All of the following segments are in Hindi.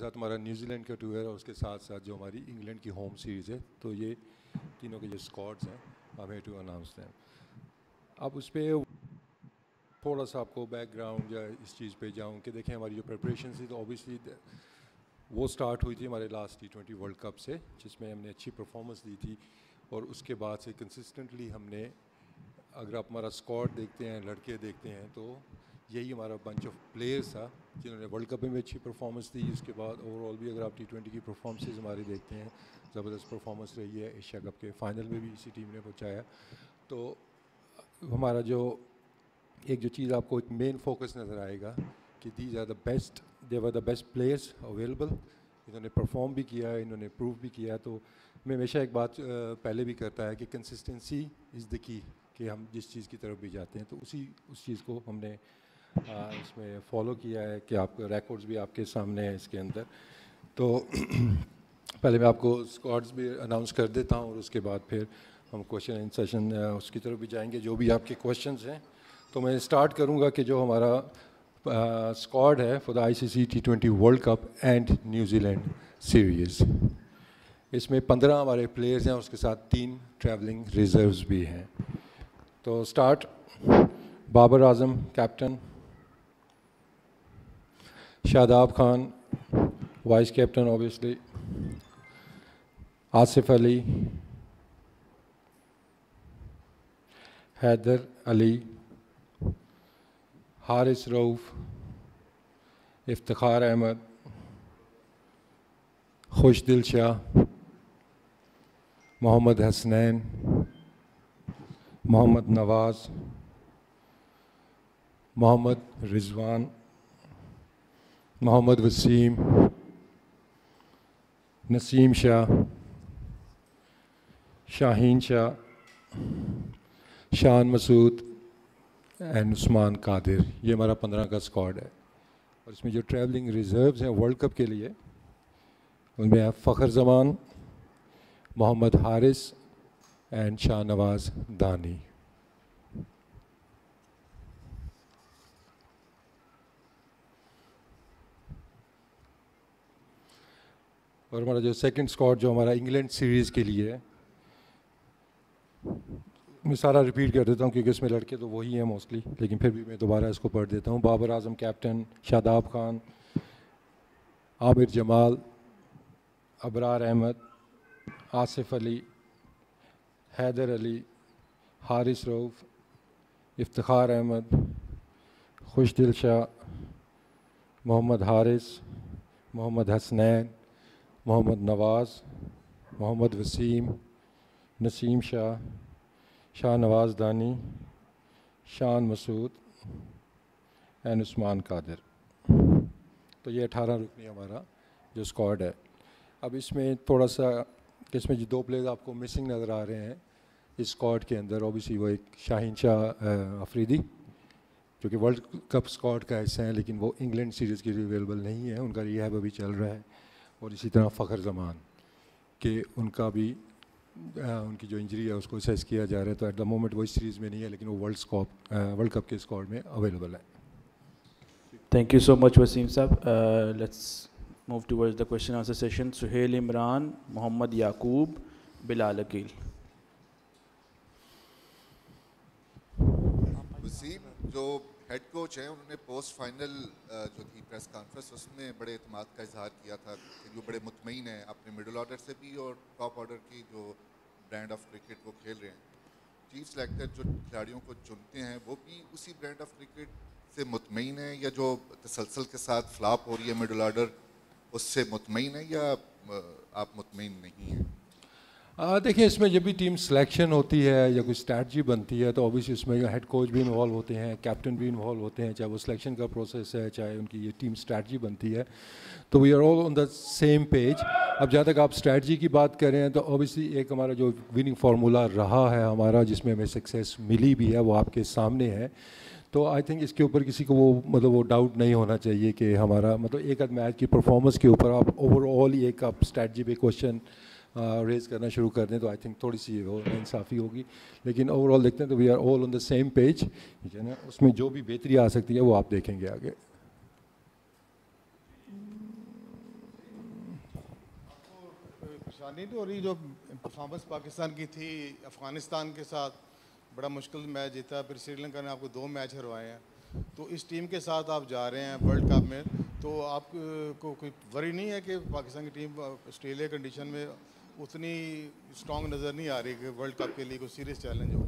साथ हमारा न्यूजीलैंड का टूर है और उसके साथ साथ जो हमारी इंग्लैंड की होम सीरीज़ है, तो ये तीनों के जो स्क्वाड्स हैं हम टू अनाउंस हैं। अब उस पर थोड़ा सा आपको बैकग्राउंड या इस चीज़ पे जाऊँ कि देखें हमारी जो प्रिपरेशन थी, तो ऑब्वियसली वो स्टार्ट हुई थी हमारे लास्ट T20 वर्ल्ड कप से, जिसमें हमने अच्छी परफॉर्मेंस दी थी। और उसके बाद से कंसिस्टेंटली हमने, अगर आप हमारा स्क्वाड देखते हैं, लड़के देखते हैं, तो यही हमारा बंच ऑफ प्लेयर्स था जिन्होंने वर्ल्ड कप में भी अच्छी परफॉर्मेंस दी। उसके बाद ओवरऑल भी अगर आप T20 की परफॉर्मेंसेज हमारी देखते हैं, ज़बरदस्त परफॉर्मेंस रही है। एशिया कप के फाइनल में भी इसी टीम ने पहुंचाया। तो हमारा जो एक जो चीज़ आपको एक मेन फोकस नज़र आएगा कि these are the best, they were the best players available. इन्होंने परफॉर्म भी किया है, इन्होंने प्रूव भी किया। तो मैं हमेशा एक बात पहले भी करता है कि कंसिस्टेंसी इज़ द की, कि हम जिस चीज़ की तरफ भी जाते हैं तो उस चीज़ को हमने इसमें फॉलो किया है कि आपके रिकॉर्ड्स भी आपके सामने हैं इसके अंदर। तो पहले मैं आपको स्क्वाड्स भी अनाउंस कर देता हूँ और उसके बाद फिर हम क्वेश्चन एंड सेशन उसकी तरफ भी जाएंगे, जो भी आपके क्वेश्चंस हैं। तो मैं स्टार्ट करूँगा कि जो हमारा स्क्वाड है for the ICC T20 world cup and New Zealand series, इसमें 15 हमारे प्लेयर्स हैं, उसके साथ 3 ट्रैवलिंग रिजर्व्स भी हैं। तो start, Babar Azam captain, Shadab Khan vice captain obviously, Asif Ali, Haider Ali, Haris Rauf, Iftikhar Ahmed, Khushdil Shah, Mohammad Hasnain, Mohammad Nawaz, Mohammad Rizwan, Mohammad Wasim, Naseem Shah, Shaheen Shah, Shan Masood and Usman Qadir. ये हमारा 15 का स्क्वाड है। और इसमें जो ट्रैवलिंग रिजर्व्स हैं वर्ल्ड कप के लिए, उनमें है फ़खर जमान, मोहम्मद हारिस एंड शाहनवाज़ दानी। और हमारा जो सेकंड स्क्वाड जो हमारा इंग्लैंड सीरीज़ के लिए है, मैं सारा रिपीट कर देता हूँ क्योंकि इसमें लड़के तो वही हैं मोस्टली, लेकिन फिर भी मैं दोबारा इसको पढ़ देता हूँ। बाबर आजम कैप्टन, शादाब खान, आमिर जमाल, अबरार अहमद, आसिफ अली, हैदर अली, हारिस रऊफ़, इफ्तिखार अहमद, खुशदिल शाह, मोहम्मद हारिस, मोहम्मद हसनैन, मोहम्मद नवाज़, मोहम्मद वसीम, नसीम शाह, शाहनवाज़ दानी, शान मसूद एंड उस्मान कादिर। तो ये 18 रुकनी हमारा जो स्क्वाड है। अब इसमें थोड़ा सा, इसमें जो 2 प्लेयर्स आपको मिसिंग नज़र आ रहे हैं इस स्क्वाड के अंदर, ऑब्वियसली वो एक शाहीन शाह अफरीदी जो कि वर्ल्ड कप स्क्वाड का हिस्सा है, लेकिन वो इंग्लैंड सीरीज़ के लिए अवेलेबल नहीं है, उनका रिहैब अभी चल रहा है। और इसी तरह फ़खर जमान के उनका भी उनकी जो इंजरी है उसको असेस किया जा रहा है। तो एट द मोमेंट वो इस सीरीज़ में नहीं है, लेकिन वो वर्ल्ड कप के स्क्वाड में अवेलेबल है। Thank you so much, Wasim Sab. Let's move towards the question answer session. Suhail Imran, Mohammad Yaqub, Bilal Akil. Wasim जो हेड कोच हैं, उन्होंने पोस्ट फाइनल जो थी प्रेस कॉन्फ्रेंस, उसमें बड़े एतमाद का इजहार किया था कि वो बड़े मुतमईन हैं अपने मिडिल ऑर्डर से भी और टॉप ऑर्डर की जो ब्रांड ऑफ क्रिकेट वो खेल रहे हैं। चीफ सेलेक्टर जो खिलाड़ियों को चुनते हैं वो भी उसी ब्रांड ऑफ क्रिकेट से मुतमईन है, या जो तसलसल के साथ फ्लॉप हो रही है मिडिल ऑर्डर उससे मुतमईन है, या आप मुतमईन नहीं हैं? देखिए, इसमें जब भी टीम सिलेक्शन होती है या कोई स्ट्रैटजी बनती है तो ऑब्वियसली इसमें हेड कोच भी इन्वॉल्व होते हैं, कैप्टन भी इन्वॉल्व होते हैं, चाहे वो सिलेक्शन का प्रोसेस है, चाहे उनकी ये टीम स्ट्रैटजी बनती है। तो we are all on the same page. अब जहाँ तक आप स्ट्रैटजी की बात कर रहे हैं, तो ऑब्वियसली एक हमारा जो विनिंग फार्मूला रहा है हमारा, जिसमें हमें सक्सेस मिली भी है, वो आपके सामने है। तो आई थिंक इसके ऊपर किसी को वो डाउट नहीं होना चाहिए कि हमारा एक आध मैच की परफॉर्मेंस के ऊपर आप ओवरऑल एक आप स्ट्रैटजी पे क्वेश्चन रेज़ करना शुरू कर दें तो आई थिंक थोड़ी सी वो इंसाफ़ी होगी। लेकिन ओवरऑल देखते हैं तो we are all on the same page, ठीक है ना। उसमें जो भी बेहतरी आ सकती है वो आप देखेंगे आगे। परेशानी नहीं हो रही जो परफॉर्मेंस पाकिस्तान की थी अफ़गानिस्तान के साथ, बड़ा मुश्किल मैच जीता, फिर श्रीलंका ने आपको 2 मैच हरवाए हैं, तो इस टीम के साथ आप जा रहे हैं वर्ल्ड कप में, तो आपको कोई वरी नहीं है कि पाकिस्तान की टीम ऑस्ट्रेलिया कंडीशन में उतनी स्ट्रॉन्ग नज़र नहीं आ रही कि वर्ल्ड कप के लिए कोई सीरियस चैलेंज हो?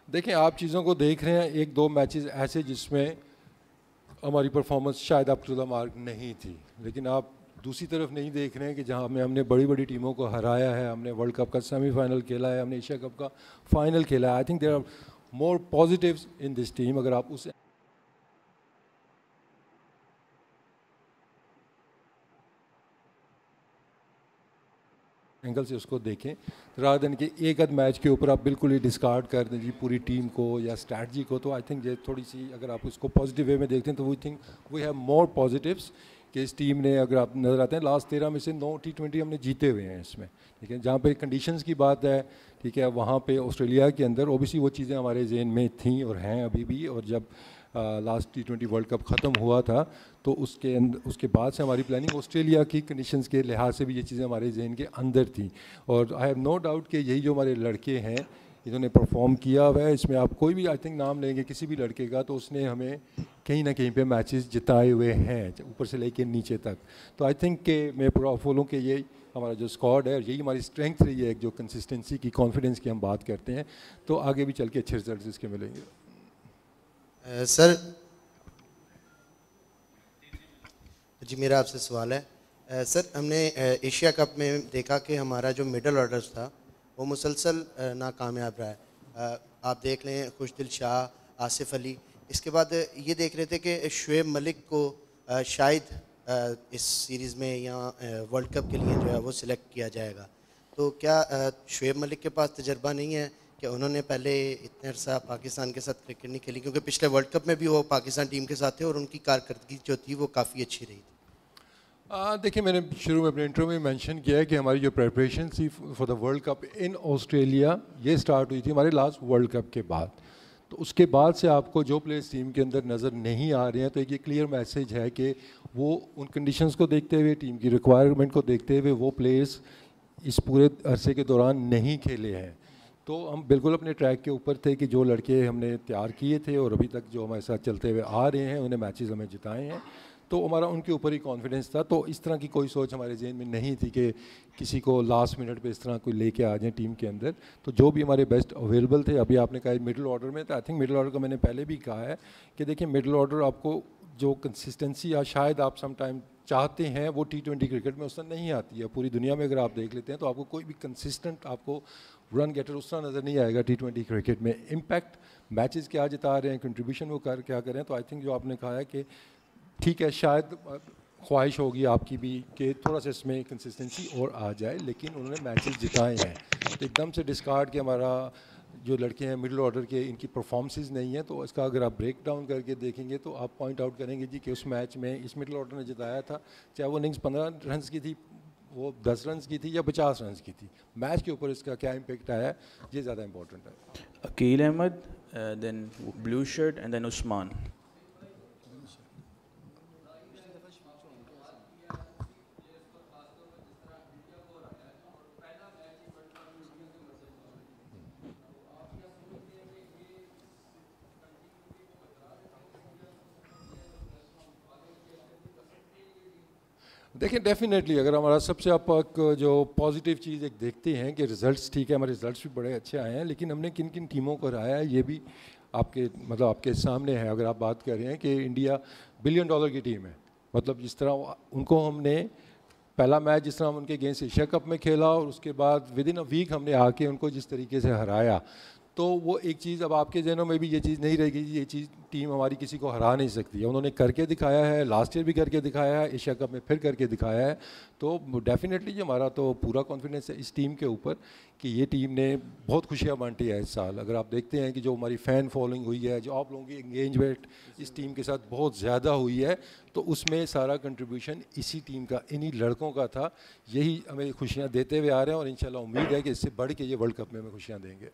देखें, आप चीज़ों को देख रहे हैं, 1-2 मैचेस ऐसे जिसमें हमारी परफॉर्मेंस शायद अप टू द मार्क नहीं थी, लेकिन आप दूसरी तरफ नहीं देख रहे हैं कि जहां हमने बड़ी बड़ी टीमों को हराया है, हमने वर्ल्ड कप का सेमीफाइनल खेला है, हमने एशिया कप का फाइनल खेला है। I think there are more positives in this team. अगर आप उस एंगल से उसको देखें, रादर देन कि एक आध मैच के ऊपर आप बिल्कुल ही डिस्कार्ड कर दें जी पूरी टीम को या स्ट्रैटजी को, तो आई थिंक ये थोड़ी सी, अगर आप उसको पॉजिटिव वे में देखते हैं तो we think we have more positives कि इस टीम ने, अगर आप नज़र आते हैं लास्ट 13 में से 9 T20 हमने जीते हुए हैं इसमें, ठीक है। जहाँ पे कंडीशंस की बात है, ठीक है, वहाँ पे ऑस्ट्रेलिया के अंदर ओबियसली वो चीज़ें हमारे जहन में थी और हैं अभी भी, और जब लास्ट T20 वर्ल्ड कप ख़त्म हुआ था तो उसके बाद से हमारी प्लानिंग ऑस्ट्रेलिया की कंडीशंस के लिहाज से भी ये चीज़ें हमारे जहन के अंदर थी। और आई हैव नो डाउट कि यही जो हमारे लड़के हैं इन्होंने परफॉर्म किया हुआ है, इसमें आप कोई भी आई थिंक नाम लेंगे किसी भी लड़के का तो उसने हमें कहीं ना कहीं पे मैचेस जिताए हुए हैं, ऊपर से लेके नीचे तक। तो आई थिंक कि मैं पूरा फॉलो कि ये हमारा जो स्क्वाड है यही हमारी स्ट्रेंथ रही है, एक जो कंसिस्टेंसी की, कॉन्फिडेंस की हम बात करते हैं, तो आगे भी चल के अच्छे रिजल्ट इसके मिलेंगे। सर जी, मेरा आपसे सवाल है। सर, हमने एशिया कप में देखा कि हमारा जो मिडल ऑर्डर्स था वो मुसलसल नाकामयाब रहा है। आप देख लें खुशदिल शाह, आसिफ अली, इसके बाद ये देख रहे थे कि शुएब मलिक को शायद इस सीरीज़ में या वर्ल्ड कप के लिए जो है वो सिलेक्ट किया जाएगा, तो क्या शुएब मलिक के पास तजर्बा नहीं है कि उन्होंने पहले इतने अरसा पाकिस्तान के साथ क्रिकेट नहीं खेली, क्योंकि पिछले वर्ल्ड कप में भी वो पाकिस्तान टीम के साथ थे और उनकी कारकर्दगी जो थी वो काफ़ी अच्छी रही थी? देखिए, मैंने शुरू में अपने इंटरव्यू में मेंशन किया है कि हमारी जो प्रिपरेशन थी for the world cup in Australia ये स्टार्ट हुई थी हमारे लास्ट वर्ल्ड कप के बाद। तो उसके बाद से आपको जो प्लेयर्स टीम के अंदर नज़र नहीं आ रहे हैं, तो एक ये क्लियर मैसेज है कि वो उन कंडीशंस को देखते हुए, टीम की रिक्वायरमेंट को देखते हुए वो प्लेयर्स इस पूरे अरसे के दौरान नहीं खेले हैं। तो हम बिल्कुल अपने ट्रैक के ऊपर थे कि जो लड़के हमने तैयार किए थे और अभी तक जो हमारे साथ चलते हुए आ रहे हैं उन्हें मैचेस हमें जिताए हैं, तो हमारा उनके ऊपर ही कॉन्फिडेंस था। तो इस तरह की कोई सोच हमारे जहन में नहीं थी कि किसी को लास्ट मिनट पे इस तरह कोई लेके आ जाए टीम के अंदर। तो जो भी हमारे बेस्ट अवेलेबल थे, अभी आपने कहा मिडिल ऑर्डर में, तो आई थिंक मिडिल ऑर्डर का मैंने पहले भी कहा है कि देखिए मिडिल ऑर्डर आपको जो कंसिस्टेंसी या शायद आप सम टाइम चाहते हैं वो T20 क्रिकेट में उस तरह नहीं आती है। पूरी दुनिया में अगर आप देख लेते हैं तो आपको कोई भी कंसिस्टेंट आपको रन गेटर उस तरह नज़र नहीं आएगा T20 क्रिकेट में। इम्पैक्ट मैचेस क्या जिता रहे हैं, कंट्रीब्यूशन वो क्या कर रहे हैं। तो आई थिंक जो आपने कहा है कि ठीक है, शायद ख्वाहिश होगी आपकी भी कि थोड़ा सा इसमें कंसिस्टेंसी और आ जाए, लेकिन उन्होंने मैचेस जिताए हैं। तो एकदम से डिस्कार्ड कि हमारा जो लड़के हैं मिडिल ऑर्डर के इनकी परफॉर्मेंसेस नहीं है, तो इसका अगर आप ब्रेक डाउन करके देखेंगे तो आप पॉइंट आउट करेंगे जी कि उस मैच में इस मिडिल ऑर्डर ने जिताया था, चाहे वो इनिंग्स 15 रन की थी, वो 10 रन की थी या 50 रन की थी, मैच के ऊपर इसका क्या इम्पेक्ट आया है ये ज़्यादा इंपॉर्टेंट है। Akil Ahmed, then blue shirt and then Usman. देखिए, डेफिनेटली अगर हमारा सबसे आप जो पॉजिटिव चीज़ एक देखते हैं कि रिजल्ट्स, ठीक है हमारे रिजल्ट्स भी बड़े अच्छे आए हैं, लेकिन हमने किन किन टीमों को हराया है ये भी आपके मतलब आपके सामने है। अगर आप बात कर रहे हैं कि इंडिया $1 बिलियन की टीम है, मतलब जिस तरह उनको हमने पहला मैच जिस तरह हम उनके अगेंस्ट एशिया कप में खेला और उसके बाद विद इन अ वीक हमने आके उनको जिस तरीके से हराया, तो वो एक चीज़ अब आपके जहनों में भी ये चीज़ नहीं रहेगी, ये चीज़ टीम हमारी किसी को हरा नहीं सकती है। उन्होंने करके दिखाया है, लास्ट ईयर भी करके दिखाया है, एशिया कप में फिर करके दिखाया है। तो डेफिनेटली हमारा तो पूरा कॉन्फिडेंस है इस टीम के ऊपर कि ये टीम ने बहुत खुशियाँ बांटी है इस साल। अगर आप देखते हैं कि जो हमारी फ़ैन फॉलोइंग हुई है, जो आप लोगों की एंगेजमेंट इस टीम के साथ बहुत ज़्यादा हुई है, तो उसमें सारा कंट्रीब्यूशन इसी टीम का, इन्हीं लड़कों का था। यही हमें खुशियाँ देते हुए आ रहे हैं और इंशाल्लाह उम्मीद है कि इससे बढ़ के ये वर्ल्ड कप में हमें खुशियाँ देंगे।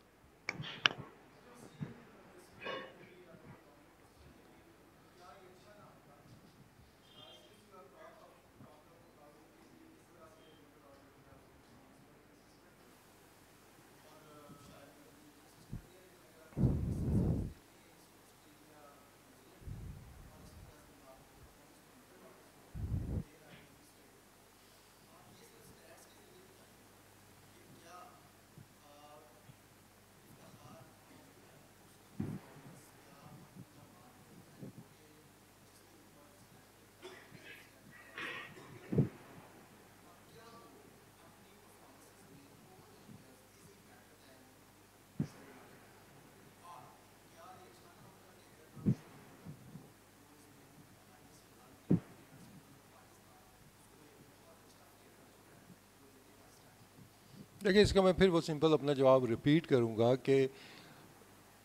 देखिए इसका मैं फिर वो सिंपल अपना जवाब रिपीट करूंगा कि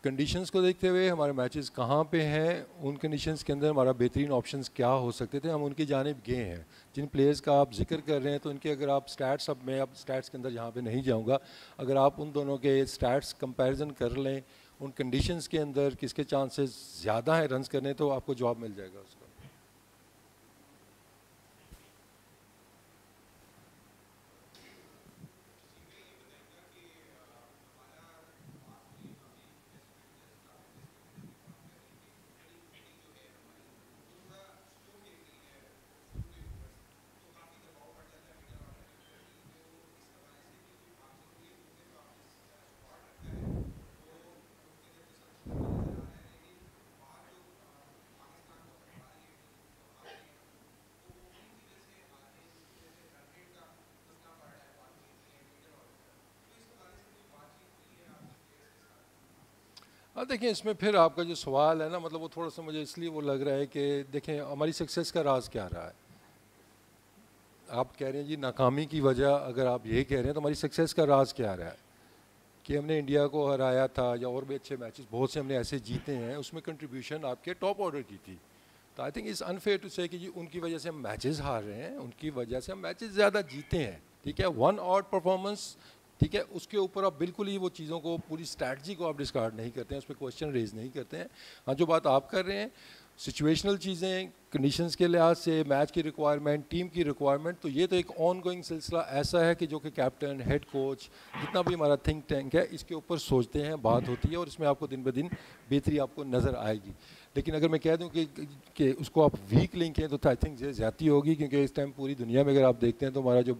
कंडीशंस को देखते हुए हमारे मैचेस कहाँ पे हैं, उन कंडीशंस के अंदर हमारा बेहतरीन ऑप्शंस क्या हो सकते थे, हम उनकी जानिब गए हैं। जिन प्लेयर्स का आप जिक्र कर रहे हैं तो उनके अगर आप स्टैट्स, अब मैं अब स्टैट्स के अंदर यहाँ पे नहीं जाऊँगा, अगर आप उन दोनों के स्टैट्स कंपैरिजन कर लें उन कंडीशंस के अंदर किसके चांसेस ज़्यादा हैं रन्स करने, तो आपको जवाब मिल जाएगा उसका। हाँ देखिए इसमें फिर आपका जो सवाल है ना, मतलब वो थोड़ा सा मुझे इसलिए वो लग रहा है कि देखें हमारी सक्सेस का राज क्या रहा है। आप कह रहे हैं जी नाकामी की वजह, अगर आप ये कह रहे हैं तो हमारी सक्सेस का राज क्या रहा है कि हमने इंडिया को हराया था या और भी अच्छे मैचेस बहुत से हमने ऐसे जीते हैं, उसमें कंट्रीब्यूशन आपके टॉप ऑर्डर की थी। तो I think it's unfair to say कि जी उनकी वजह से हम मैचेस हार रहे हैं, उनकी वजह से हम मैचेस ज़्यादा जीते हैं, ठीक है, वन ऑड परफॉर्मेंस, ठीक है, उसके ऊपर आप बिल्कुल ही वो चीज़ों को, पूरी स्ट्रैटजी को आप डिस्कार्ड नहीं करते हैं, उस पर क्वेश्चन रेज नहीं करते हैं। हाँ जो बात आप कर रहे हैं सिचुएशनल चीज़ें, कंडीशंस के लिहाज से, मैच की रिक्वायरमेंट, टीम की रिक्वायरमेंट, तो ये तो एक ऑन गोइंग सिलसिला ऐसा है कि जो कि कैप्टन, हेड कोच, जितना भी हमारा थिंक टैंक है इसके ऊपर सोचते हैं, बात होती है और इसमें आपको दिन ब दिन बेहतरी आपको नज़र आएगी। लेकिन अगर मैं कह दूं कि उसको आप वीक लिंक हैं तो आई थिंक ज़्यादती होगी, क्योंकि इस टाइम पूरी दुनिया में अगर आप देखते हैं तो हमारा जो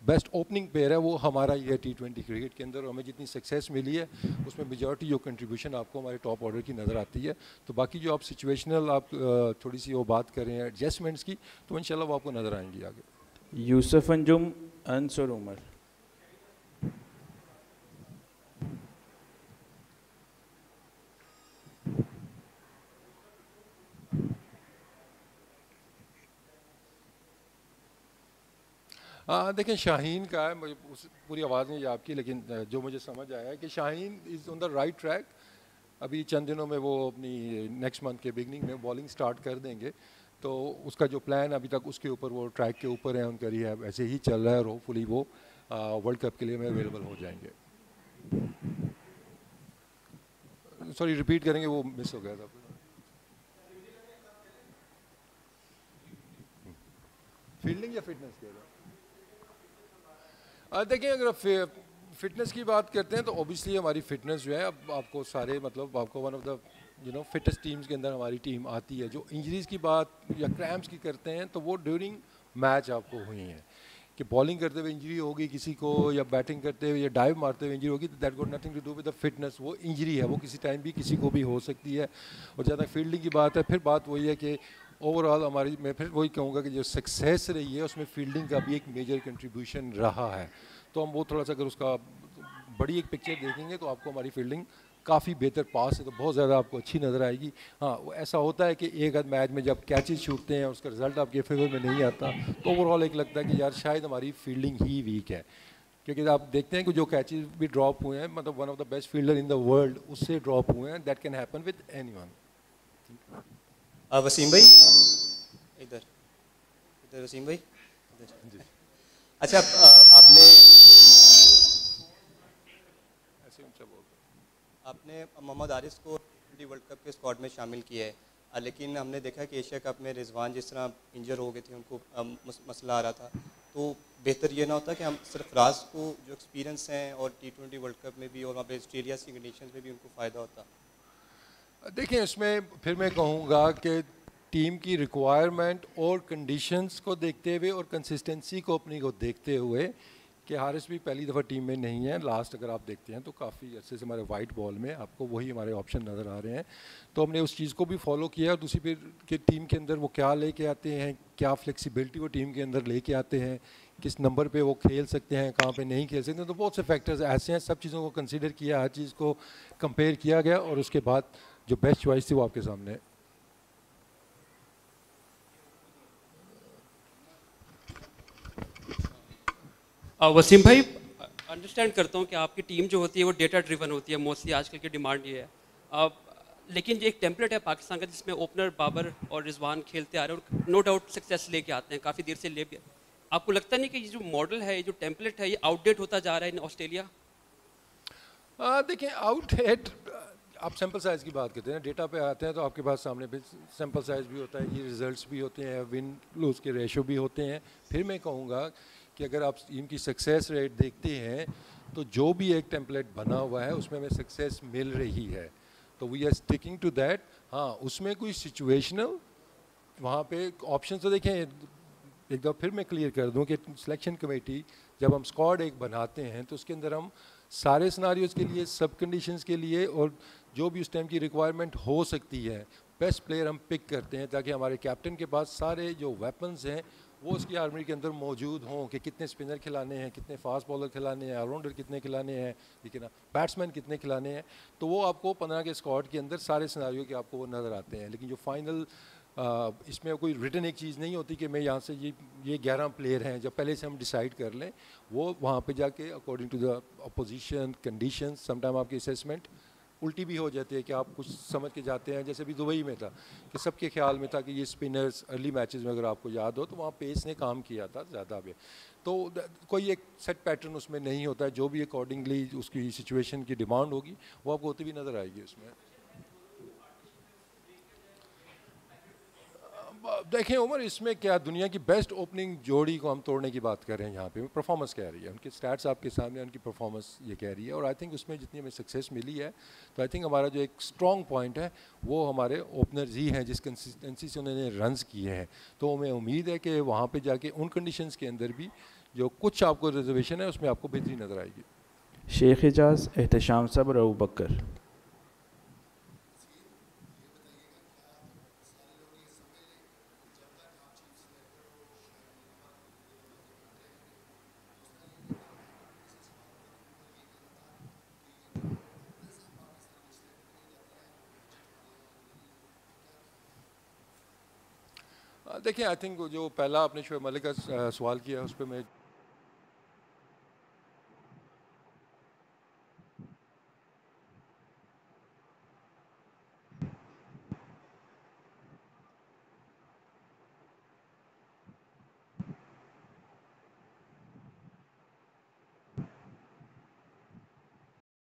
बेस्ट ओपनिंग पेयर है वो हमारा ही है T20 क्रिकेट के अंदर, और हमें जितनी सक्सेस मिली है उसमें मेजॉरिटी जो कंट्रीब्यूशन आपको हमारे टॉप ऑर्डर की नज़र आती है। तो बाकी जो आप सिचुएशनल आप थोड़ी सी वो बात करें एडजस्टमेंट्स की, तो इंशाल्लाह वो आपको नज़र आएंगी आगे। यूसुफ अंजुम, अंसुर उमर। देखें शाहीन का है, मुझे उस पूरी आवाज़ नहीं है आपकी, लेकिन जो मुझे समझ आया है कि Shaheen is on the right track. अभी चंद दिनों में वो अपनी नेक्स्ट मंथ के बिगनिंग में बॉलिंग स्टार्ट कर देंगे, तो उसका जो प्लान अभी तक उसके ऊपर, वो ट्रैक के ऊपर है, उनका रिहैब ऐसे ही चल रहा है और होपफुली वो वर्ल्ड कप के लिए में अवेलेबल हो जाएंगे। सॉरी रिपीट करेंगे, वो मिस हो गया था। फील्डिंग या फिटनेस कह रहे हैं? देखिए अगर फिटनेस की बात करते हैं तो ऑब्वियसली हमारी फिटनेस जो है, अब आपको सारे मतलब आपको one of the fittest teams के अंदर हमारी टीम आती है। जो इंजरीज़ की बात या क्रैम्प्स की करते हैं तो वो ड्यूरिंग मैच आपको हुई हैं, कि बॉलिंग करते हुए इंजरी होगी किसी को, या बैटिंग करते हुए या डाइव मारते हुए इंजरी होगी, तो that got nothing to do with the fitness. वो इंजरी है, वो किसी टाइम भी किसी को भी हो सकती है। और ज़्यादा फील्डिंग की बात है, फिर बात वही है कि ओवरऑल हमारी, मैं फिर वही कहूँगा कि जो सक्सेस रही है उसमें फील्डिंग का भी एक मेजर कंट्रीब्यूशन रहा है। तो हम वो थोड़ा सा अगर उसका बड़ी एक पिक्चर देखेंगे तो आपको हमारी फील्डिंग काफ़ी बेहतर, पास है तो बहुत ज़्यादा आपको अच्छी नज़र आएगी। हाँ वो ऐसा होता है कि एक आध मैच में जब कैचेस छूटते हैं उसका रिजल्ट आपके फेवर में नहीं आता, तो ओवरऑल एक लगता है कि यार शायद हमारी फील्डिंग ही वीक है। क्योंकि आप देखते हैं कि जो कैचेस भी ड्रॉप हुए हैं, मतलब one of the best fielder in the world उससे ड्रॉप हुए हैं, that can happen with anyone. Wasim भाई इधर इधर, वसीम भाई इधर। अच्छा आपने मोहम्मद आरिस को T20 वर्ल्ड कप के स्क्वाड में शामिल किया है, लेकिन हमने देखा कि एशिया कप में रिजवान जिस तरह इंजर हो गए थे, उनको मसला आ रहा था, तो बेहतर ये ना होता कि हम सरफराज को जो एक्सपीरियंस हैं और T20 वर्ल्ड कप में भी और वहाँ पे ऑस्ट्रेलिया की कंडीशन में भी उनको फ़ायदा होता? देखिए इसमें फिर मैं कहूँगा कि टीम की रिक्वायरमेंट और कंडीशंस को देखते हुए और कंसिस्टेंसी को अपनी को देखते हुए, कि हारिस भी पहली दफ़ा टीम में नहीं है, लास्ट अगर आप देखते हैं तो काफ़ी अरसे से हमारे वाइट बॉल में आपको वही हमारे ऑप्शन नज़र आ रहे हैं, तो हमने उस चीज़ को भी फॉलो किया। और दूसरी फिर कि टीम के अंदर वो क्या लेके आते हैं, क्या फ्लेक्सिबिलिटी वो टीम के अंदर लेके आते हैं, किस नंबर पे वो खेल सकते हैं, कहाँ पे नहीं खेल सकते हैं, तो बहुत से फैक्टर्स ऐसे हैं। सब चीज़ों को कंसिडर किया, हर चीज़ को कंपेयर किया गया और उसके बाद जो बेस्ट चॉइस थी वो आपके सामने है। वसीम भाई, अंडरस्टैंड करता हूँ कि आपकी टीम जो होती है वो डेटा ड्रिवन होती है, मोस्टली आजकल की डिमांड ये है। अब लेकिन ये एक टेम्पलेट है पाकिस्तान का जिसमें ओपनर बाबर और रिजवान खेलते आ रहे हैं और नो डाउट सक्सेस लेके आते हैं, काफ़ी देर से ले भी। आपको लगता नहीं कि ये जो मॉडल है, ये जो टेम्पलेट है, ये आउटडेट होता जा रहा है इन ऑस्ट्रेलिया? देखिए आउटडेट, आप सैम्पल साइज़ की बात करते हैं, डेटा पे आते हैं तो आपके पास सामने पे सैम्पल साइज़ भी होता है, ये रिजल्ट्स भी होते हैं, विन लूज के रेशो भी होते हैं। फिर मैं कहूँगा कि अगर आप इनकी सक्सेस रेट देखते हैं तो जो भी एक टेम्पलेट बना हुआ है उसमें हमें सक्सेस मिल रही है, तो we are sticking to that. हाँ, उसमें कोई सिचुएशनल वहाँ पे ऑप्शन तो देखें, एक दफ़ा फिर मैं क्लियर कर दूं कि सिलेक्शन कमेटी जब हम स्क्वाड एक बनाते हैं तो उसके अंदर हम सारे सिनारियोज़ के लिए, सब कंडीशंस के लिए और जो भी उस टाइम की रिक्वायरमेंट हो सकती है, बेस्ट प्लेयर हम पिक करते हैं ताकि हमारे कैप्टन के पास सारे जो वेपन्स हैं वो उसकी आर्मी के अंदर मौजूद हों कि कितने स्पिनर खिलाने हैं, कितने फास्ट बॉलर खिलाने हैं, ऑलराउंडर कितने खिलाने हैं, ठीक है ना, बैट्समैन कितने खिलाने हैं। तो वो आपको 15 के स्क्वाड के अंदर सारे सिनारियो के आपको वो नज़र आते हैं। लेकिन जो फाइनल इसमें कोई रिटन एक चीज़ नहीं होती कि मैं यहाँ से ये 11 प्लेयर हैं, जब पहले से हम डिसाइड कर लें, वो वहाँ पे जाके according to the opposition condition sometime आपकी असेसमेंट उल्टी भी हो जाती है कि आप कुछ समझ के जाते हैं। जैसे अभी दुबई में था कि सबके ख्याल में था कि ये स्पिनर्स अर्ली मैचेस में अगर आपको याद हो तो वहाँ पेस ने काम किया था ज़्यादा भी, तो कोई एक सेट पैटर्न उसमें नहीं होता है, जो भी अकॉर्डिंगली उसकी सिचुएशन की डिमांड होगी वो आपको होती भी नज़र आएगी उसमें। देखें उमर, इसमें क्या दुनिया की बेस्ट ओपनिंग जोड़ी को हम तोड़ने की बात कर रहे हैं यहाँ पे, परफॉर्मेंस कह रही है, उनके स्टैट्स आपके सामने, उनकी परफॉर्मेंस ये कह रही है। और आई थिंक उसमें जितनी हमें सक्सेस मिली है तो आई थिंक हमारा जो एक स्ट्रॉन्ग पॉइंट है वो हमारे ओपनर्स ही हैं जिस कंसिस्टेंसी से उन्होंने रन्स किए हैं। तो हमें उम्मीद है कि वहाँ पर जाके उन कंडीशंस के अंदर भी जो कुछ आपको रिजर्वेशन है उसमें आपको बेहतरी नज़र आएगी। शेख एजाज, एहतशाम साहब और अबू बकर। देखिए आई थिंक जो पहला आपने शोएब मलिक का सवाल किया उस पर मैं